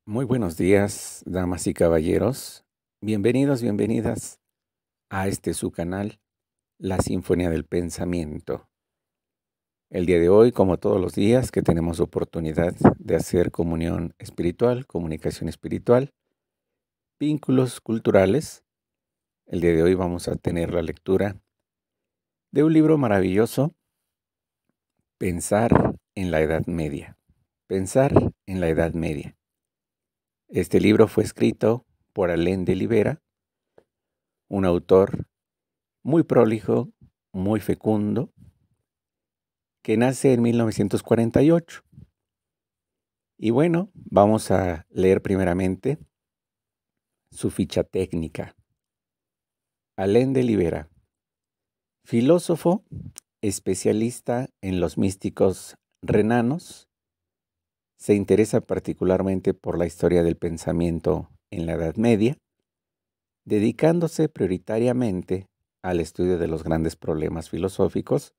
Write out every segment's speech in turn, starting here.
Muy buenos días, damas y caballeros. Bienvenidos, bienvenidas a su canal, La Sinfonía del Pensamiento. El día de hoy, como todos los días que tenemos oportunidad de hacer comunión espiritual, comunicación espiritual, vínculos culturales, el día de hoy vamos a tener la lectura de un libro maravilloso, Pensar en la Edad Media. Pensar en la Edad Media. Este libro fue escrito por Alain de Libera, un autor muy prolijo, muy fecundo, que nace en 1948. Y bueno, vamos a leer primeramente su ficha técnica. Alain de Libera, filósofo, especialista en los místicos renanos, se interesa particularmente por la historia del pensamiento en la Edad Media, dedicándose prioritariamente al estudio de los grandes problemas filosóficos,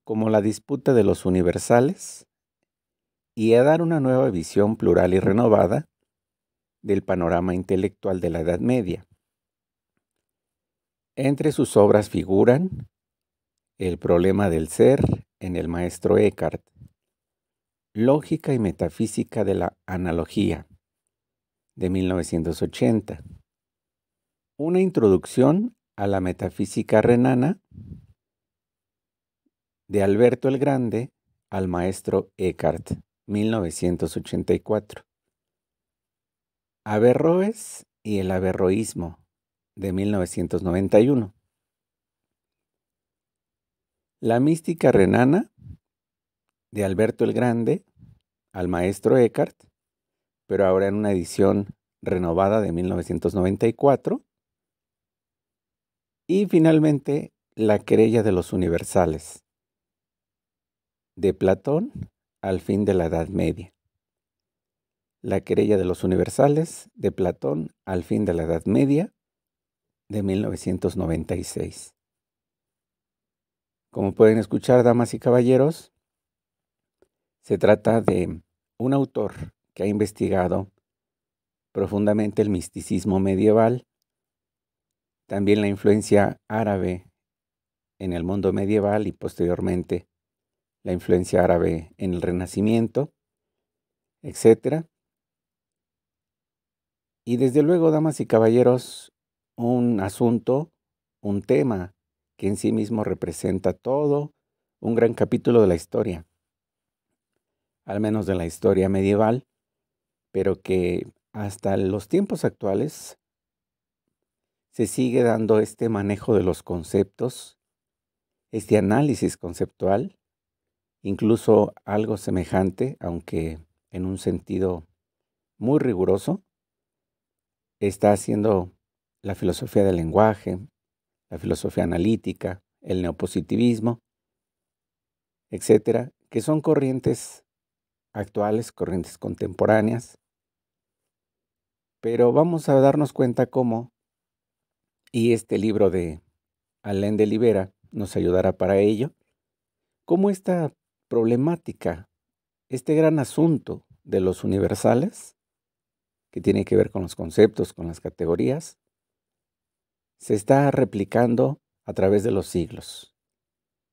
como la disputa de los universales, y a dar una nueva visión plural y renovada del panorama intelectual de la Edad Media. Entre sus obras figuran El problema del ser en el maestro Eckhart, Lógica y metafísica de la analogía, de 1980, Una introducción a la metafísica renana, de Alberto el Grande al maestro Eckhart, 1984, Averroes y el averroísmo, de 1991. La mística renana, de Alberto el Grande al maestro Eckhart, pero ahora en una edición renovada de 1994. Y finalmente, La querella de los universales, de Platón al fin de la Edad Media. La querella de los universales, de Platón al fin de la Edad Media, de 1996. Como pueden escuchar, damas y caballeros, se trata de un autor que ha investigado profundamente el misticismo medieval, también la influencia árabe en el mundo medieval y posteriormente la influencia árabe en el Renacimiento, etc. Y desde luego, damas y caballeros, un asunto, un tema que en sí mismo representa todo un gran capítulo de la historia, al menos de la historia medieval, pero que hasta los tiempos actuales se sigue dando este manejo de los conceptos, este análisis conceptual, incluso algo semejante, aunque en un sentido muy riguroso, está haciendo la filosofía del lenguaje, la filosofía analítica, el neopositivismo, etcétera, que son corrientes actuales, corrientes contemporáneas, pero vamos a darnos cuenta cómo, y este libro de Alain de Libera nos ayudará para ello, cómo esta problemática, este gran asunto de los universales, que tiene que ver con los conceptos, con las categorías, se está replicando a través de los siglos.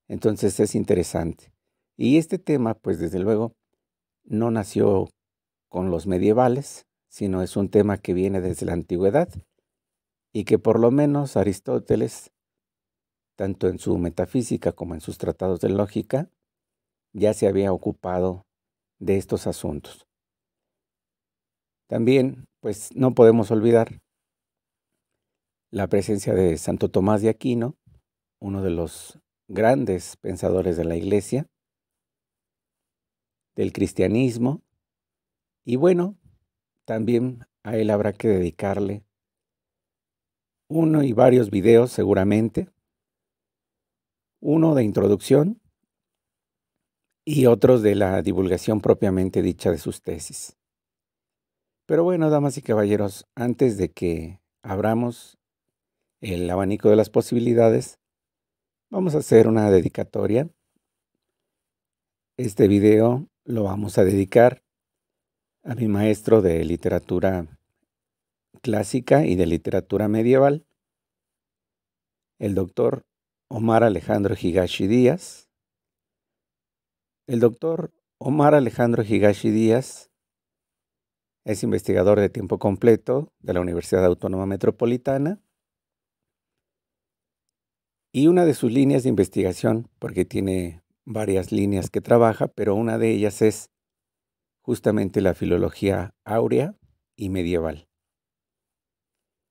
Entonces es interesante. Y este tema, pues desde luego, no nació con los medievales, sino es un tema que viene desde la antigüedad y que por lo menos Aristóteles, tanto en su metafísica como en sus tratados de lógica, ya se había ocupado de estos asuntos. También, pues no podemos olvidar la presencia de Santo Tomás de Aquino, uno de los grandes pensadores de la Iglesia, del cristianismo, y bueno, también a él habrá que dedicarle uno y varios videos seguramente, uno de introducción y otros de la divulgación propiamente dicha de sus tesis. Pero bueno, damas y caballeros, antes de que abramos el abanico de las posibilidades, vamos a hacer una dedicatoria. Este video lo vamos a dedicar a mi maestro de literatura clásica y de literatura medieval, el doctor Omar Alejandro Higashi Díaz. El doctor Omar Alejandro Higashi Díaz es investigador de tiempo completo de la Universidad Autónoma Metropolitana y una de sus líneas de investigación, porque tiene varias líneas que trabaja, pero una de ellas es justamente la filología áurea y medieval.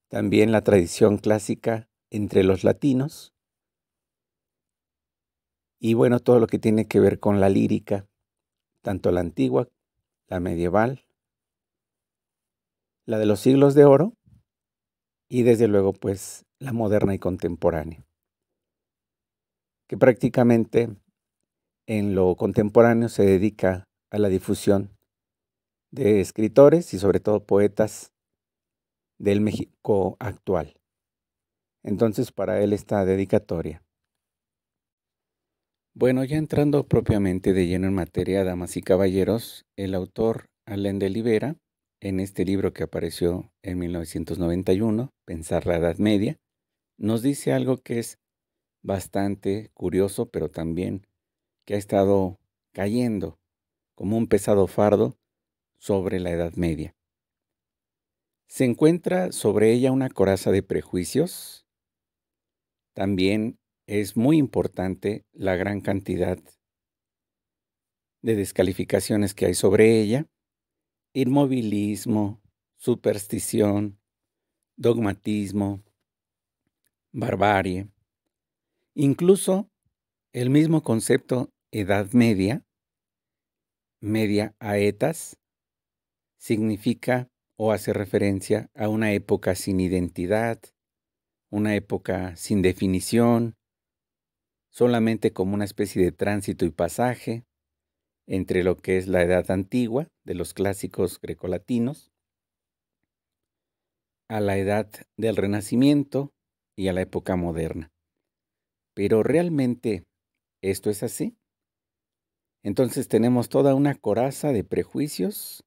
También la tradición clásica entre los latinos y bueno, todo lo que tiene que ver con la lírica, tanto la antigua, la medieval, la de los siglos de oro y desde luego pues la moderna y contemporánea, que prácticamente en lo contemporáneo se dedica a la difusión de escritores y sobre todo poetas del México actual. Entonces para él esta dedicatoria. Bueno, ya entrando propiamente de lleno en materia, damas y caballeros, el autor Alain de Libera, en este libro que apareció en 1991, Pensar la Edad Media, nos dice algo que es bastante curioso, pero también que ha estado cayendo como un pesado fardo sobre la Edad Media. Se encuentra sobre ella una coraza de prejuicios. También es muy importante la gran cantidad de descalificaciones que hay sobre ella, inmovilismo, superstición, dogmatismo, barbarie. Incluso el mismo concepto Edad Media, media aetas, significa o hace referencia a una época sin identidad, una época sin definición, solamente como una especie de tránsito y pasaje entre lo que es la edad antigua de los clásicos grecolatinos, a la edad del Renacimiento y a la época moderna. Pero ¿realmente esto es así? Entonces tenemos toda una coraza de prejuicios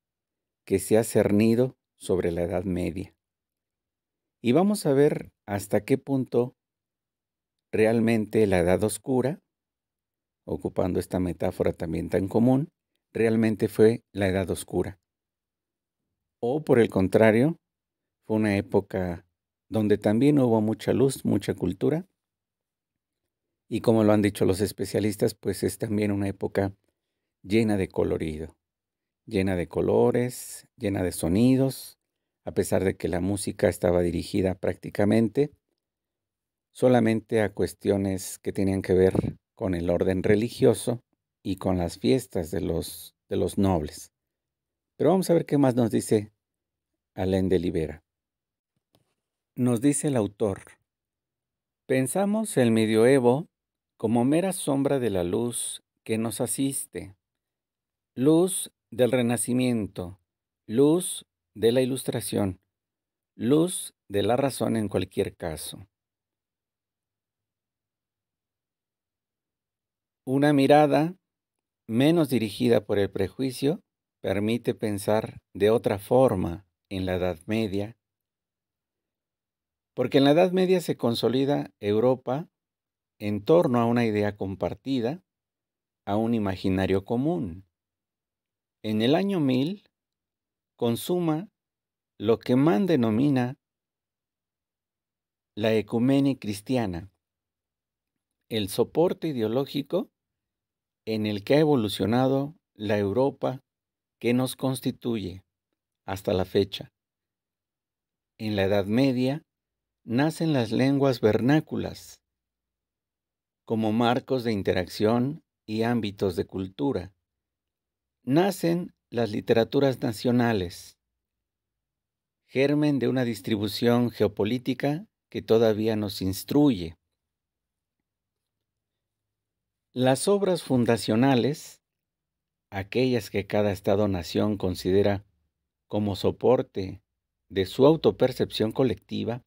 que se ha cernido sobre la Edad Media. Y vamos a ver hasta qué punto realmente la Edad Oscura, ocupando esta metáfora también tan común, realmente fue la Edad Oscura. O por el contrario, fue una época donde también hubo mucha luz, mucha cultura, y como lo han dicho los especialistas, pues es también una época llena de colorido, llena de colores, llena de sonidos, a pesar de que la música estaba dirigida prácticamente solamente a cuestiones que tenían que ver con el orden religioso y con las fiestas de los nobles. Pero vamos a ver qué más nos dice Alain de Libera. Nos dice el autor: pensamos el medioevo como mera sombra de la luz que nos asiste, luz del Renacimiento, luz de la Ilustración, luz de la razón en cualquier caso. Una mirada menos dirigida por el prejuicio permite pensar de otra forma en la Edad Media, porque en la Edad Media se consolida Europa en torno a una idea compartida, a un imaginario común. En el año 1000 consuma lo que Mann denomina la ecumenia cristiana, el soporte ideológico en el que ha evolucionado la Europa que nos constituye hasta la fecha. En la Edad Media nacen las lenguas vernáculas como marcos de interacción y ámbitos de cultura. Nacen las literaturas nacionales, germen de una distribución geopolítica que todavía nos instruye. Las obras fundacionales, aquellas que cada Estado-nación considera como soporte de su autopercepción colectiva,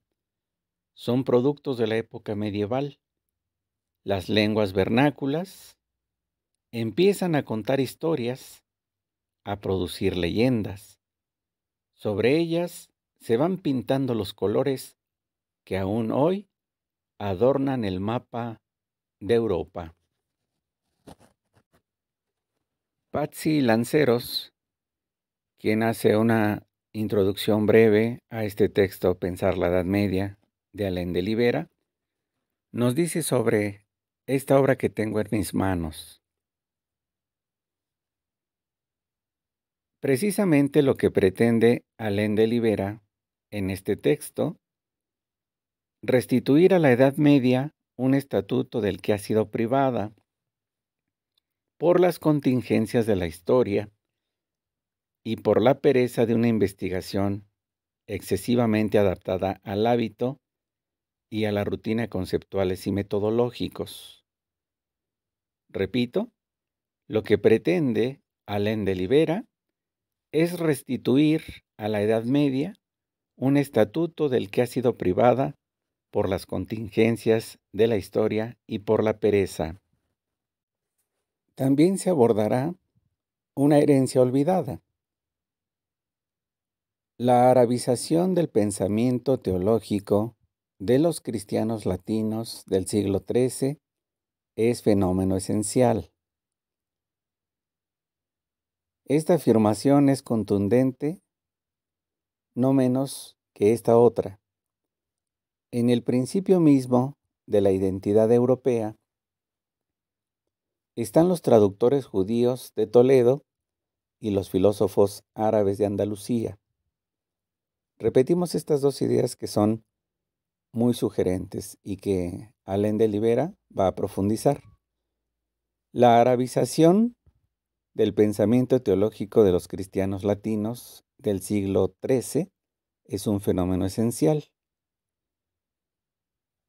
son productos de la época medieval. Las lenguas vernáculas empiezan a contar historias a producir leyendas. Sobre ellas se van pintando los colores que aún hoy adornan el mapa de Europa. Patsy Lanceros, quien hace una introducción breve a este texto Pensar la Edad Media de Alain de Libera, nos dice sobre esta obra que tengo en mis manos. Precisamente lo que pretende Alain de Libera en este texto, restituir a la Edad Media un estatuto del que ha sido privada por las contingencias de la historia y por la pereza de una investigación excesivamente adaptada al hábito y a la rutina conceptuales y metodológicos. Repito, lo que pretende Alain de Libera es restituir a la Edad Media un estatuto del que ha sido privada por las contingencias de la historia y por la pereza. También se abordará una herencia olvidada. La arabización del pensamiento teológico de los cristianos latinos del siglo XIII es fenómeno esencial. Esta afirmación es contundente, no menos que esta otra. En el principio mismo de la identidad europea están los traductores judíos de Toledo y los filósofos árabes de Andalucía. Repetimos estas dos ideas que son muy sugerentes y que Alain de Libera va a profundizar. La arabización del pensamiento teológico de los cristianos latinos del siglo XIII es un fenómeno esencial.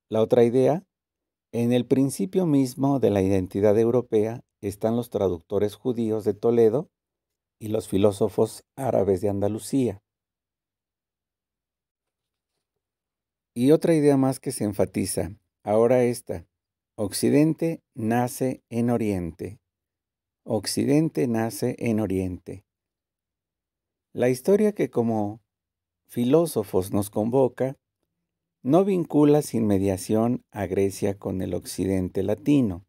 La otra idea, en el principio mismo de la identidad europea están los traductores judíos de Toledo y los filósofos árabes de Andalucía. Y otra idea más que se enfatiza, ahora esta: Occidente nace en Oriente. Occidente nace en Oriente. La historia que como filósofos nos convoca no vincula sin mediación a Grecia con el Occidente latino,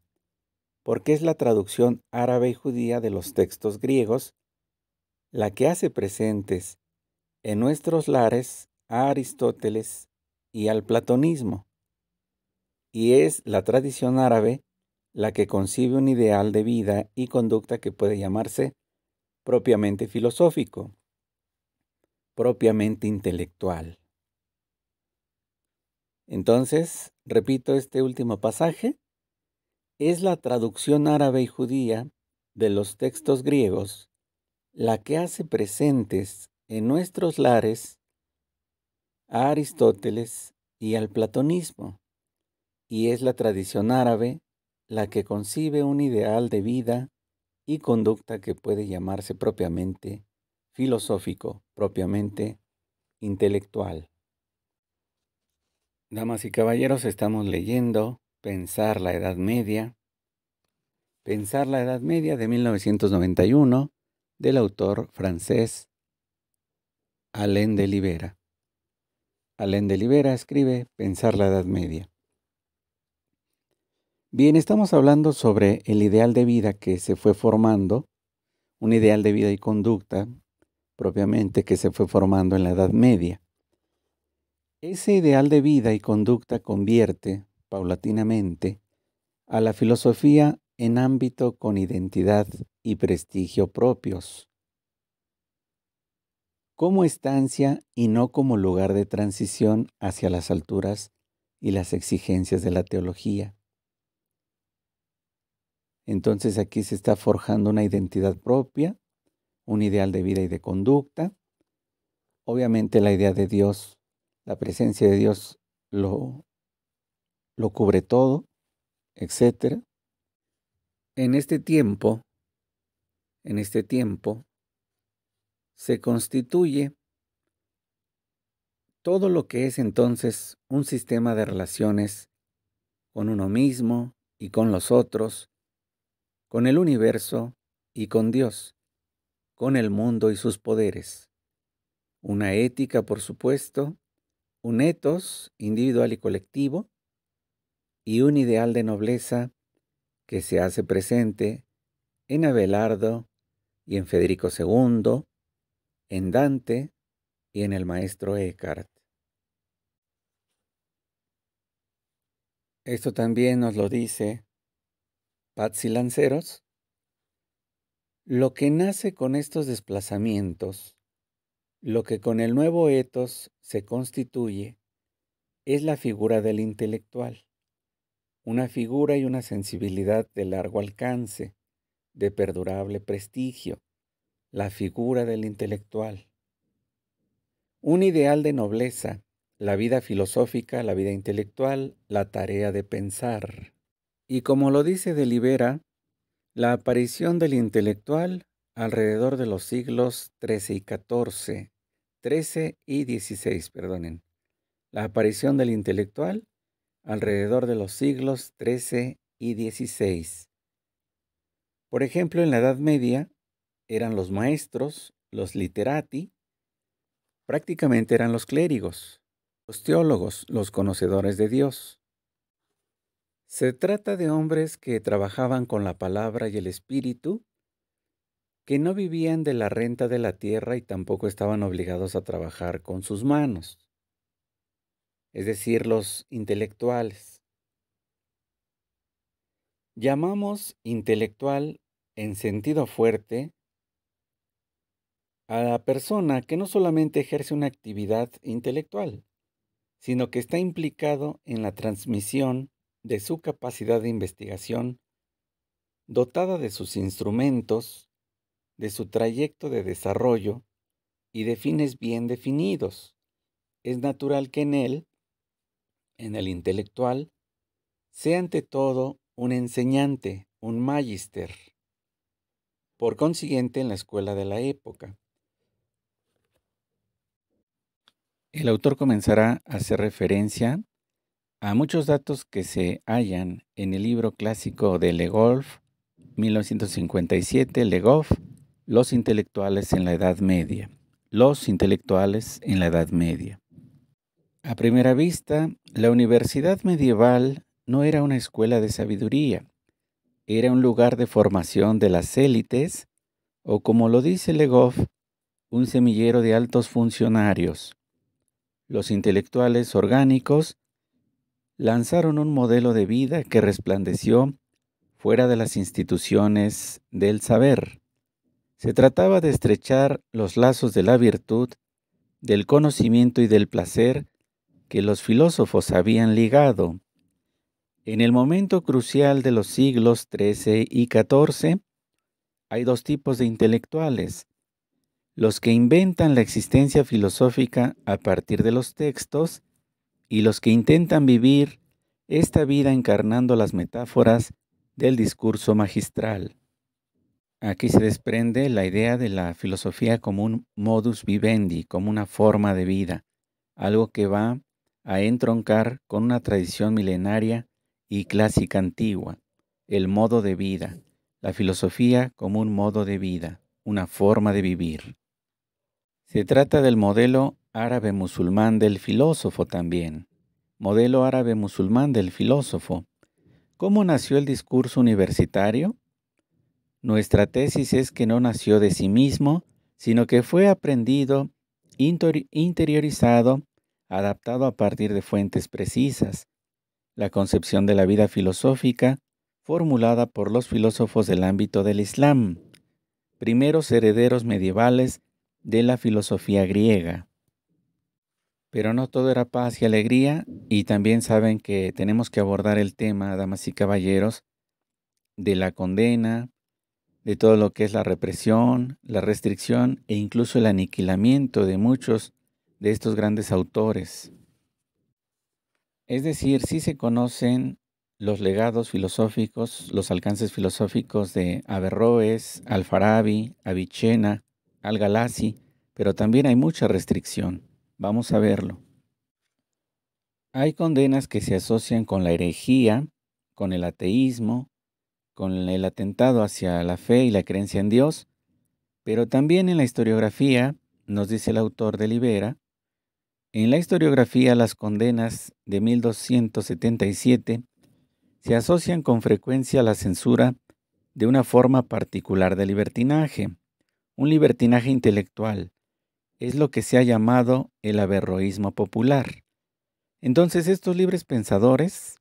porque es la traducción árabe y judía de los textos griegos la que hace presentes en nuestros lares a Aristóteles y al platonismo, y es la tradición árabe la que concibe un ideal de vida y conducta que puede llamarse propiamente filosófico, propiamente intelectual. Entonces, repito este último pasaje, es la traducción árabe y judía de los textos griegos la que hace presentes en nuestros lares a Aristóteles y al platonismo, y es la tradición árabe la que concibe un ideal de vida y conducta que puede llamarse propiamente filosófico, propiamente intelectual. Damas y caballeros, estamos leyendo Pensar la Edad Media. Pensar la Edad Media de 1991 del autor francés Alain de Libera. Alain de Libera escribe Pensar la Edad Media. Bien, estamos hablando sobre el ideal de vida que se fue formando, un ideal de vida y conducta propiamente que se fue formando en la Edad Media. Ese ideal de vida y conducta convierte paulatinamente a la filosofía en ámbito con identidad y prestigio propios, como estancia y no como lugar de transición hacia las alturas y las exigencias de la teología. Entonces aquí se está forjando una identidad propia, un ideal de vida y de conducta. Obviamente la idea de Dios, la presencia de Dios lo cubre todo, etc. En este tiempo se constituye todo lo que es entonces un sistema de relaciones con uno mismo y con los otros, con el universo y con Dios, con el mundo y sus poderes. Una ética, por supuesto, un ethos individual y colectivo, y un ideal de nobleza que se hace presente en Abelardo y en Federico II, en Dante y en el maestro Eckhart. Esto también nos lo dice Patsy Lanceros. Lo que nace con estos desplazamientos, lo que con el nuevo ethos se constituye, es la figura del intelectual, una figura y una sensibilidad de largo alcance, de perdurable prestigio, la figura del intelectual. Un ideal de nobleza, la vida filosófica, la vida intelectual, la tarea de pensar. Y como lo dice de Libera, la aparición del intelectual alrededor de los siglos XIII y XIV, XIII y XVI, perdonen. La aparición del intelectual alrededor de los siglos XIII y XVI. Por ejemplo, en la Edad Media eran los maestros, los literati, prácticamente eran los clérigos, los teólogos, los conocedores de Dios. Se trata de hombres que trabajaban con la palabra y el espíritu, que no vivían de la renta de la tierra y tampoco estaban obligados a trabajar con sus manos, es decir, los intelectuales. Llamamos intelectual en sentido fuerte a la persona que no solamente ejerce una actividad intelectual, sino que está implicado en la transmisión de su capacidad de investigación, dotada de sus instrumentos, de su trayecto de desarrollo y de fines bien definidos. Es natural que en él, en el intelectual, sea ante todo un enseñante, un magister. Por consiguiente, en la escuela de la época, el autor comenzará a hacer referencia a muchos datos que se hallan en el libro clásico de Le Goff, 1957, Le Goff, Los intelectuales en la Edad Media. Los intelectuales en la Edad Media. A primera vista, la universidad medieval no era una escuela de sabiduría, era un lugar de formación de las élites, o como lo dice Le Goff, un semillero de altos funcionarios. Los intelectuales orgánicos lanzaron un modelo de vida que resplandeció fuera de las instituciones del saber. Se trataba de estrechar los lazos de la virtud, del conocimiento y del placer que los filósofos habían ligado. En el momento crucial de los siglos XIII y XIV, hay dos tipos de intelectuales: los que inventan la existencia filosófica a partir de los textos y los que intentan vivir esta vida encarnando las metáforas del discurso magistral. Aquí se desprende la idea de la filosofía como un modus vivendi, como una forma de vida, algo que va a entroncar con una tradición milenaria y clásica antigua, el modo de vida, la filosofía como un modo de vida, una forma de vivir. Se trata del modelo árabe-musulmán del filósofo también, modelo árabe-musulmán del filósofo. ¿Cómo nació el discurso universitario? Nuestra tesis es que no nació de sí mismo, sino que fue aprendido, interiorizado, adaptado a partir de fuentes precisas. La concepción de la vida filosófica, formulada por los filósofos del ámbito del Islam, primeros herederos medievales de la filosofía griega. Pero no todo era paz y alegría, y también saben que tenemos que abordar el tema, damas y caballeros, de la condena, de todo lo que es la represión, la restricción e incluso el aniquilamiento de muchos de estos grandes autores. Es decir, sí se conocen los legados filosóficos, los alcances filosóficos de Averroes, Al-Farabi, Avicena, Al-Ghalasi, pero también hay mucha restricción. Vamos a verlo. Hay condenas que se asocian con la herejía, con el ateísmo, con el atentado hacia la fe y la creencia en Dios, Pero también en la historiografía, nos dice el autor de Libera, en la historiografía las condenas de 1277 se asocian con frecuencia a la censura de una forma particular de libertinaje, un libertinaje intelectual. Es lo que se ha llamado el averroísmo popular. Entonces estos libres pensadores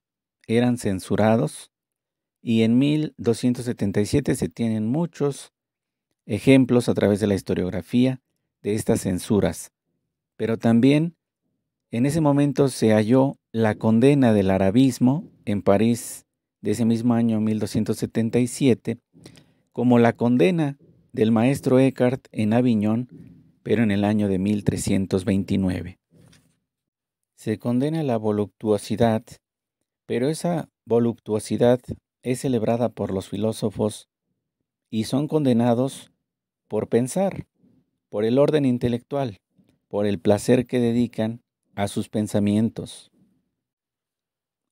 eran censurados y en 1277 se tienen muchos ejemplos a través de la historiografía de estas censuras. Pero también en ese momento se halló la condena del arabismo en París de ese mismo año 1277 como la condena del maestro Eckhart en Aviñón, pero en el año de 1329. Se condena la voluptuosidad, pero esa voluptuosidad es celebrada por los filósofos y son condenados por pensar, por el orden intelectual, por el placer que dedican a sus pensamientos.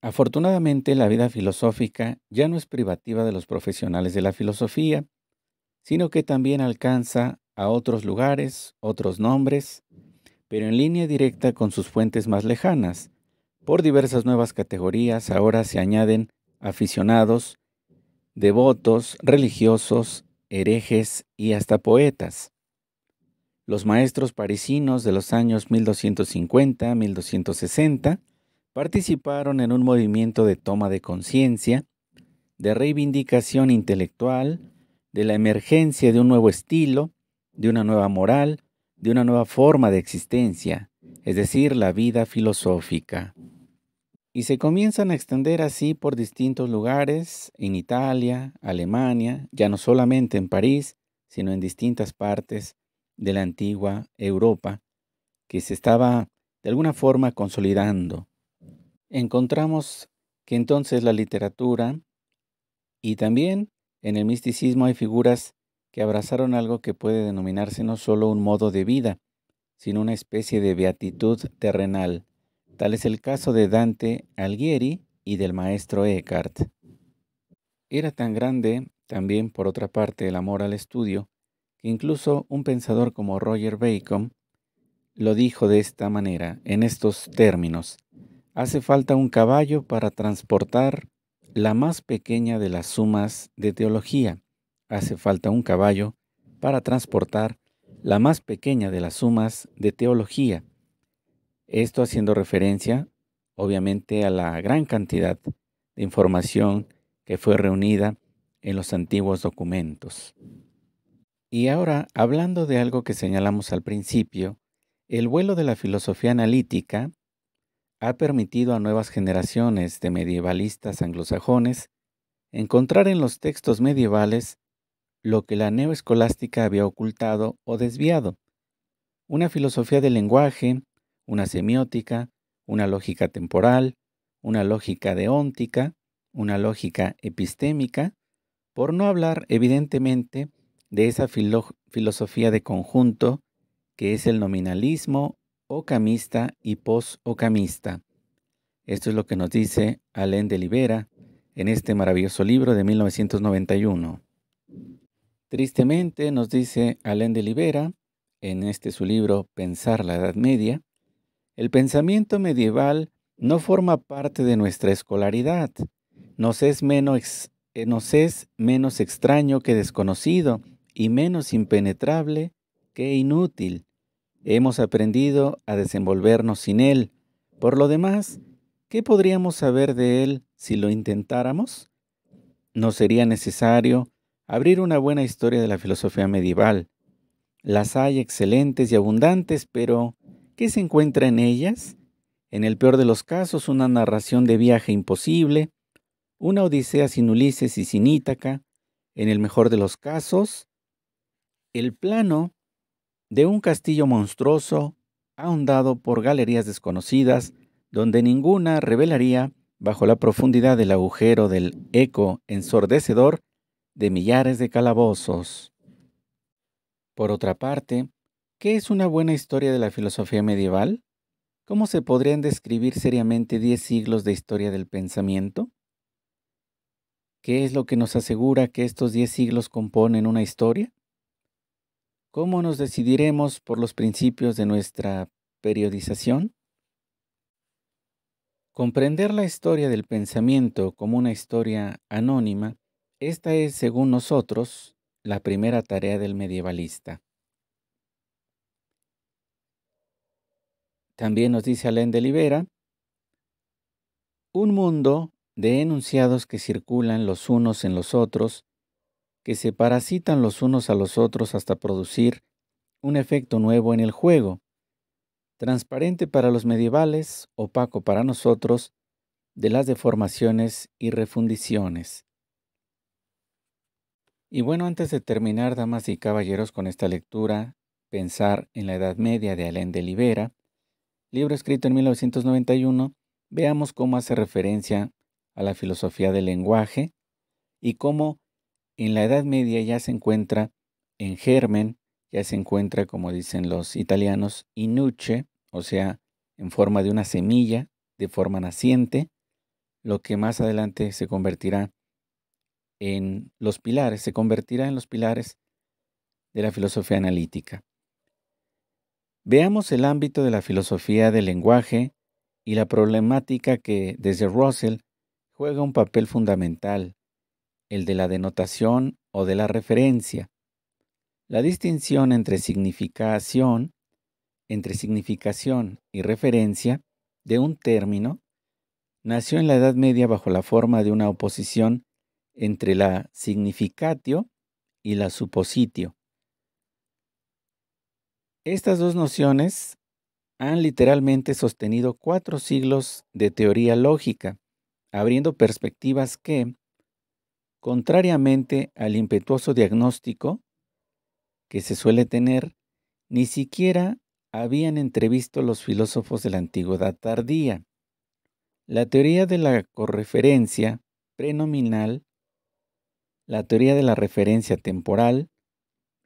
Afortunadamente, la vida filosófica ya no es privativa de los profesionales de la filosofía, sino que también alcanza a otros lugares, otros nombres, pero en línea directa con sus fuentes más lejanas. Por diversas nuevas categorías ahora se añaden aficionados, devotos, religiosos, herejes y hasta poetas. Los maestros parisinos de los años 1250-1260 participaron en un movimiento de toma de conciencia, de reivindicación intelectual, de la emergencia de un nuevo estilo, de una nueva moral, de una nueva forma de existencia, es decir, la vida filosófica. Y se comienzan a extender así por distintos lugares, en Italia, Alemania, ya no solamente en París, sino en distintas partes de la antigua Europa, que se estaba de alguna forma consolidando. Encontramos que entonces la literatura y también en el misticismo hay figuras que abrazaron algo que puede denominarse no solo un modo de vida, sino una especie de beatitud terrenal. Tal es el caso de Dante Alighieri y del maestro Eckhart. Era tan grande, también por otra parte, el amor al estudio, que incluso un pensador como Roger Bacon lo dijo de esta manera, en estos términos: hace falta un caballo para transportar la más pequeña de las sumas de teología. Hace falta un caballo para transportar la más pequeña de las sumas de teología. Esto haciendo referencia, obviamente, a la gran cantidad de información que fue reunida en los antiguos documentos. Y ahora, hablando de algo que señalamos al principio, el vuelo de la filosofía analítica ha permitido a nuevas generaciones de medievalistas anglosajones encontrar en los textos medievales lo que la neoescolástica había ocultado o desviado: una filosofía del lenguaje, una semiótica, una lógica temporal, una lógica deóntica, una lógica epistémica, por no hablar evidentemente de esa filosofía de conjunto que es el nominalismo ocamista y post-ocamista. Esto es lo que nos dice Alain de Libera en este maravilloso libro de 1991. Tristemente, nos dice Alain de Libera, en su libro Pensar la Edad Media, el pensamiento medieval no forma parte de nuestra escolaridad. Nos es menos extraño que desconocido y menos impenetrable que inútil. Hemos aprendido a desenvolvernos sin él. Por lo demás, ¿qué podríamos saber de él si lo intentáramos? No sería necesario abrir una buena historia de la filosofía medieval. Las hay excelentes y abundantes, pero ¿qué se encuentra en ellas? En el peor de los casos, una narración de viaje imposible, una odisea sin Ulises y sin Ítaca. En el mejor de los casos, el plano de un castillo monstruoso, ahondado por galerías desconocidas, donde ninguna revelaría, bajo la profundidad del agujero del eco ensordecedor de millares de calabozos. Por otra parte, ¿qué es una buena historia de la filosofía medieval? ¿Cómo se podrían describir seriamente 10 siglos de historia del pensamiento? ¿Qué es lo que nos asegura que estos 10 siglos componen una historia? ¿Cómo nos decidiremos por los principios de nuestra periodización? Comprender la historia del pensamiento como una historia anónima, esta es, según nosotros, la primera tarea del medievalista. También nos dice Alain de Libera, un mundo de enunciados que circulan los unos en los otros, que se parasitan los unos a los otros hasta producir un efecto nuevo en el juego, transparente para los medievales, opaco para nosotros, de las deformaciones y refundiciones. Y bueno, antes de terminar, damas y caballeros, con esta lectura, Pensar en la Edad Media de Alain de Libera, libro escrito en 1991, veamos cómo hace referencia a la filosofía del lenguaje y cómo en la Edad Media ya se encuentra en germen, ya se encuentra, como dicen los italianos, in nuce, o sea, en forma de una semilla, de forma naciente, lo que más adelante se convertirá en los pilares, se convertirá en los pilares de la filosofía analítica. Veamos el ámbito de la filosofía del lenguaje y la problemática que desde Russell juega un papel fundamental, el de la denotación o de la referencia. La distinción entre significación y referencia de un término nació en la Edad Media bajo la forma de una oposición entre la significatio y la suppositio. Estas dos nociones han literalmente sostenido 4 siglos de teoría lógica, abriendo perspectivas que, contrariamente al impetuoso diagnóstico que se suele tener, ni siquiera habían entrevisto los filósofos de la antigüedad tardía. La teoría de la correferencia prenominal, la teoría de la referencia temporal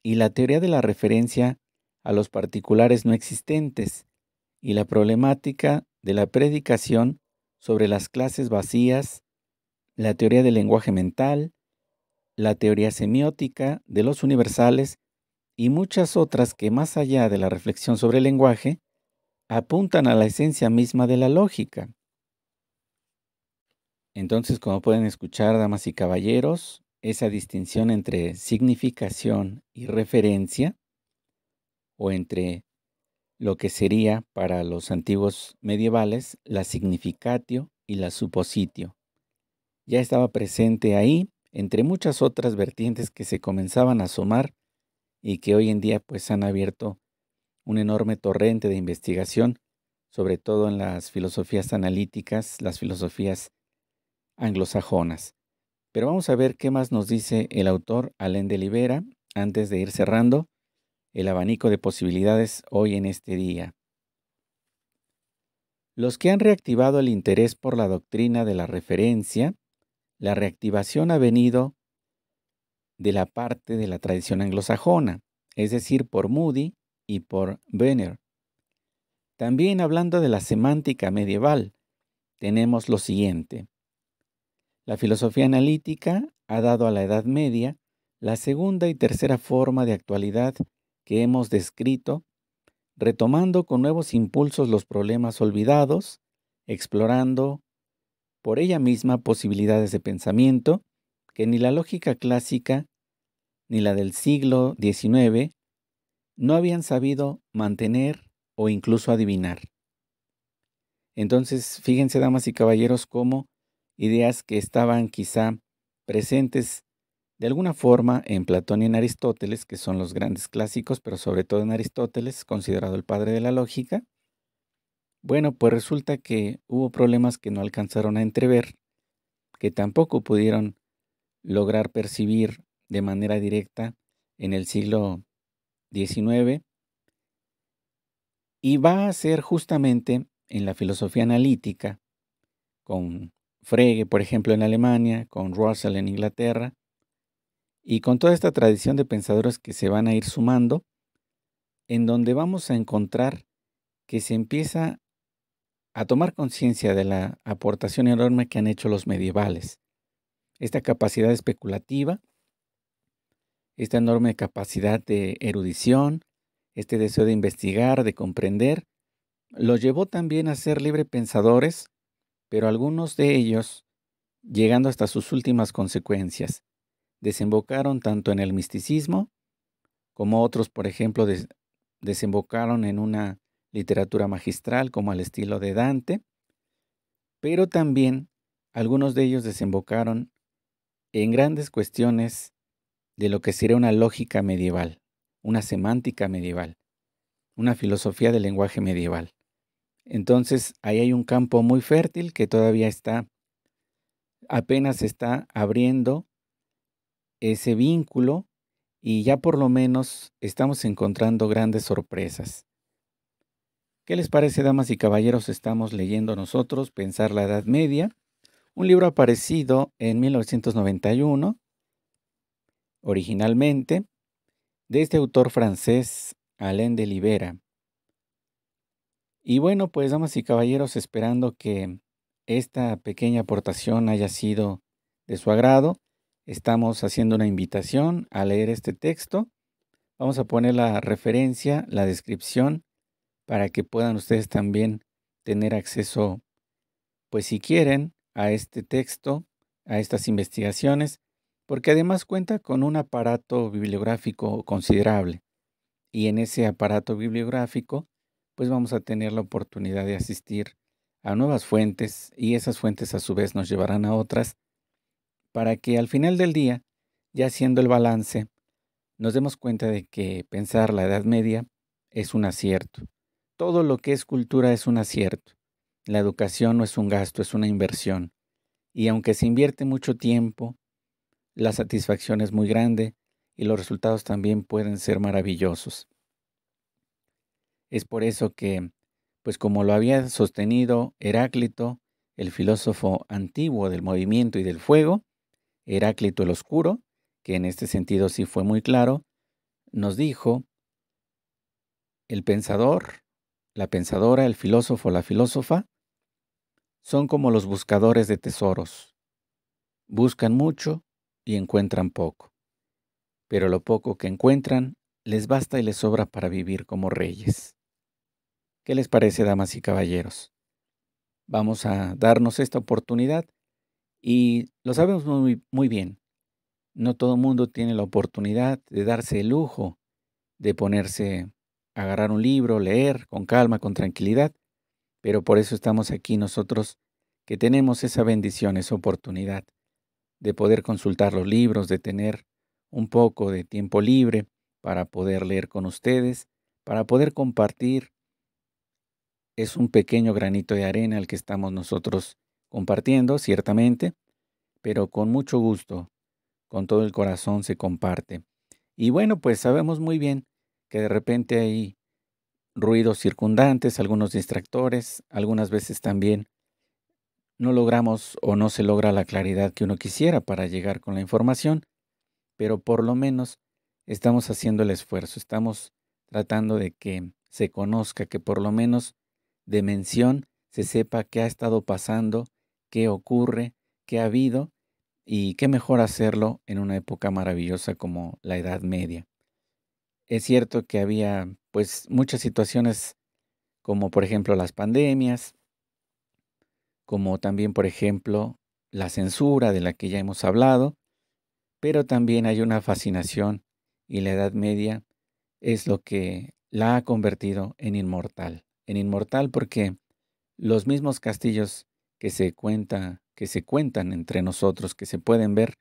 y la teoría de la referencia a los particulares no existentes y la problemática de la predicación sobre las clases vacías, la teoría del lenguaje mental, la teoría semiótica de los universales y muchas otras que, más allá de la reflexión sobre el lenguaje, apuntan a la esencia misma de la lógica. Entonces, como pueden escuchar, damas y caballeros, esa distinción entre significación y referencia, o entre lo que sería para los antiguos medievales la significatio y la suppositio, ya estaba presente ahí, entre muchas otras vertientes que se comenzaban a asomar y que hoy en día pues han abierto un enorme torrente de investigación, sobre todo en las filosofías analíticas, las filosofías anglosajonas. Pero vamos a ver qué más nos dice el autor Alain de Libera antes de ir cerrando el abanico de posibilidades hoy en este día. Los que han reactivado el interés por la doctrina de la referencia, la reactivación ha venido de la parte de la tradición anglosajona, es decir, por Moody y por Benner. También hablando de la semántica medieval, tenemos lo siguiente. La filosofía analítica ha dado a la Edad Media la segunda y tercera forma de actualidad que hemos descrito, retomando con nuevos impulsos los problemas olvidados, explorando por ella misma posibilidades de pensamiento que ni la lógica clásica ni la del siglo XIX no habían sabido mantener o incluso adivinar. Entonces, fíjense, damas y caballeros, cómo ideas que estaban quizá presentes de alguna forma en Platón y en Aristóteles, que son los grandes clásicos, pero sobre todo en Aristóteles, considerado el padre de la lógica, bueno, pues resulta que hubo problemas que no alcanzaron a entrever, que tampoco pudieron lograr percibir de manera directa en el siglo XIX, y va a ser justamente en la filosofía analítica, con Frege, por ejemplo, en Alemania, con Russell en Inglaterra, y con toda esta tradición de pensadores que se van a ir sumando, en donde vamos a encontrar que se empieza a tomar conciencia de la aportación enorme que han hecho los medievales. Esta capacidad especulativa esta enorme capacidad de erudición, este deseo de investigar, de comprender, los llevó también a ser librepensadores, pero algunos de ellos, llegando hasta sus últimas consecuencias, desembocaron tanto en el misticismo como otros, por ejemplo, desembocaron en una literatura magistral como al estilo de Dante, pero también algunos de ellos desembocaron en grandes cuestiones de lo que sería una lógica medieval, una semántica medieval, una filosofía del lenguaje medieval. Entonces, ahí hay un campo muy fértil que todavía apenas está abriendo ese vínculo y ya por lo menos estamos encontrando grandes sorpresas. ¿Qué les parece, damas y caballeros? Estamos leyendo nosotros Pensar la Edad Media, un libro aparecido en 1991, originalmente, de este autor francés, Alain de Libera. Y bueno, pues damas y caballeros, esperando que esta pequeña aportación haya sido de su agrado, estamos haciendo una invitación a leer este texto. Vamos a poner la referencia, la descripción, para que puedan ustedes también tener acceso, pues si quieren, a este texto, a estas investigaciones, porque además cuenta con un aparato bibliográfico considerable. Y en ese aparato bibliográfico, pues vamos a tener la oportunidad de asistir a nuevas fuentes y esas fuentes a su vez nos llevarán a otras para que al final del día, ya haciendo el balance, nos demos cuenta de que pensar la Edad Media es un acierto. Todo lo que es cultura es un acierto. La educación no es un gasto, es una inversión. Y aunque se invierte mucho tiempo, la satisfacción es muy grande y los resultados también pueden ser maravillosos. Es por eso que, pues como lo había sostenido Heráclito, el filósofo antiguo del movimiento y del fuego, Heráclito el Oscuro, que en este sentido sí fue muy claro, nos dijo, el pensador, la pensadora, el filósofo, la filósofa, son como los buscadores de tesoros. Buscan mucho y encuentran poco, pero lo poco que encuentran les basta y les sobra para vivir como reyes. ¿Qué les parece, damas y caballeros? Vamos a darnos esta oportunidad y lo sabemos muy, muy bien. No todo el mundo tiene la oportunidad de darse el lujo de ponerse a agarrar un libro, leer con calma, con tranquilidad, pero por eso estamos aquí nosotros que tenemos esa bendición, esa oportunidad de poder consultar los libros, de tener un poco de tiempo libre para poder leer con ustedes, para poder compartir. Es un pequeño granito de arena el que estamos nosotros compartiendo, ciertamente, pero con mucho gusto, con todo el corazón se comparte. Y bueno, pues sabemos muy bien que de repente hay ruidos circundantes, algunos distractores, algunas veces también no logramos o no se logra la claridad que uno quisiera para llegar con la información, pero por lo menos estamos haciendo el esfuerzo, estamos tratando de que se conozca, que por lo menos de mención se sepa qué ha estado pasando, qué ocurre, qué ha habido y qué mejor hacerlo en una época maravillosa como la Edad Media. Es cierto que había pues muchas situaciones como por ejemplo las pandemias, como también por ejemplo la censura de la que ya hemos hablado, pero también hay una fascinación y la Edad Media es lo que la ha convertido en inmortal porque los mismos castillos que se cuentan entre nosotros, que se pueden ver,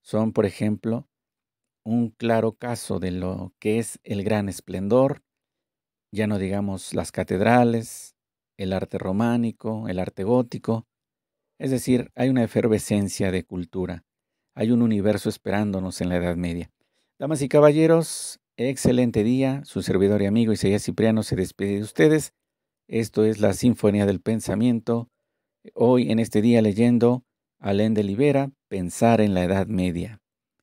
son, por ejemplo, un claro caso de lo que es el gran esplendor, ya no digamos las catedrales, el arte románico, el arte gótico, es decir, hay una efervescencia de cultura, hay un universo esperándonos en la Edad Media. Damas y caballeros, excelente día, su servidor y amigo Isaías Cipriano se despide de ustedes. Esto es la Sinfonía del Pensamiento, hoy en este día leyendo Alain de Libera, Pensar en la Edad Media.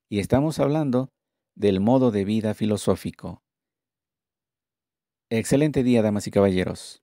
Y estamos hablando del modo de vida filosófico. Excelente día, damas y caballeros.